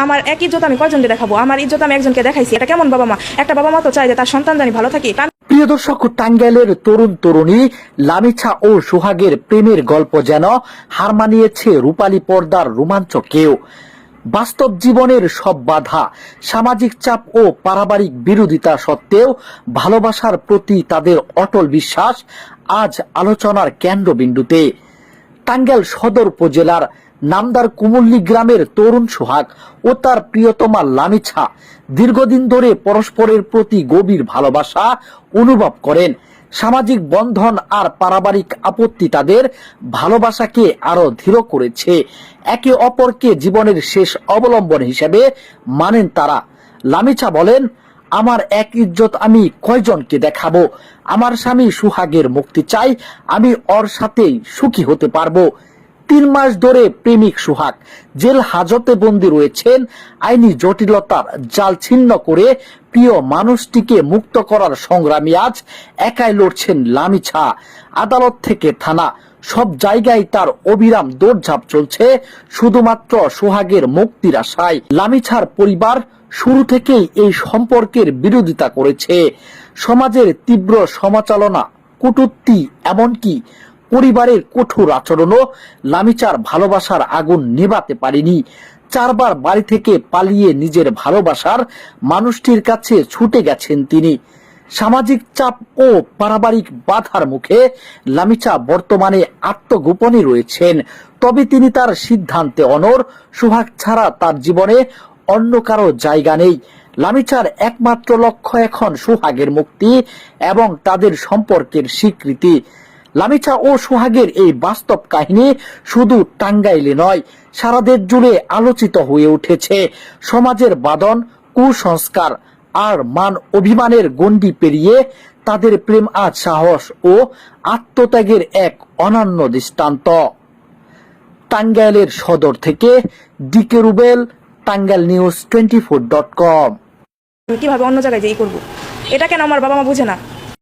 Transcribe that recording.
আমার এক ইজ্জত আমি কয়জনকে দেখাবো? আমার ইজ্জত আমি একজনকে দেখাইছি, এটা কেমন বাবা মা? একটা বাবা মা তো চায় যে তার সন্তান জানি ভালো থাকে। প্রিয় দর্শক, টাঙ্গাইলের তরুণ তরুণী লামিছা ও সোহাগের প্রেমের গল্প যেন হার মানিয়েছে রূপালী পর্দার রোমাঞ্চকেও। বাস্তব জীবনের সব বাধা, সামাজিক চাপ ও পারিবারিক বিরোধিতা সত্ত্বেও ভালোবাসার প্রতি তাদের অটল বিশ্বাস আজ আলোচনার কেন্দ্রবিন্দুতে। টাঙ্গাইল সদর উপজেলার নামদার কুমুল্লি গ্রামের তরুণ সোহাগ ও তার প্রিয়তমা লামিছা দীর্ঘদিন ধরে পরস্পরের প্রতি গভীর ভালোবাসা অনুভব করেন। সামাজিক বন্ধন আর পারিবারিক আপত্তি তাদের ভালোবাসাকে আরো দৃঢ় করেছে। একে অপরকে জীবনের শেষ অবলম্বন হিসেবে মানেন তারা। লামিছা বলেন, আমার এক ইজ্জত আমি কয়জনকে দেখাবো? আমার স্বামী সোহাগের মুক্তি চাই, আমি ওর সাথেই সুখী হতে পারবো। 3 মাস ধরে প্রেমিক সোহাগ জেল হাজতে বন্দী রয়েছেন। আইনি জটিলতার জাল ছিন্ন করে প্রিয় মানুষটিকে মুক্ত করার সংগ্রামী আজ একাই লড়ছেন লামিছা। আদালত থেকে থানা, সব জায়গায় তার অবিরাম দৌড়ঝাঁপ চলছে শুধুমাত্র সোহাগের মুক্তির আশায়। লামিছার পরিবার শুরু থেকেই এই সম্পর্কের বিরোধিতা করেছে। সমাজের তীব্র সমালোচনা, কটূক্তি, এমনকি পরিবারের কঠোর আচরণও লামিচার ভালোবাসার আগুন নেভাতে পারেনি। 4 বার বাড়ি থেকে পালিয়ে নিজের ভালোবাসার মানুষটির কাছে ছুটে গেছেন তিনি। সামাজিক চাপ ও পারিবারিক বাধার মুখে লামিচা বর্তমানে আত্মগোপনে রয়েছেন। তবে তিনি তার সিদ্ধান্তে অনড়। সোহাগ ছাড়া তার জীবনে অন্য কারো জায়গা নেই। লামিচার একমাত্র লক্ষ্য এখন সোহাগের মুক্তি এবং তাদের সম্পর্কের স্বীকৃতি। লামিছা ও সোহাগের এই বাস্তব কাহিনী শুধু টাঙ্গাইলে নয়, সারা দেশ জুড়ে আলোচিত হয়ে উঠেছে। সমাজের বাঁধন, কুসংস্কার আর মান অভিমানের গণ্ডি পেরিয়ে তাদের প্রেম আজ সাহস ও আত্মত্যাগের এক অনন্য দৃষ্টান্ত। টাঙ্গাইলের সদর থেকে decay Rubel, Tangail news 24.com। কিভাবে অন্য জায়গায় যেই করবো? এটা কেন আমার বাবা মা বুঝে না?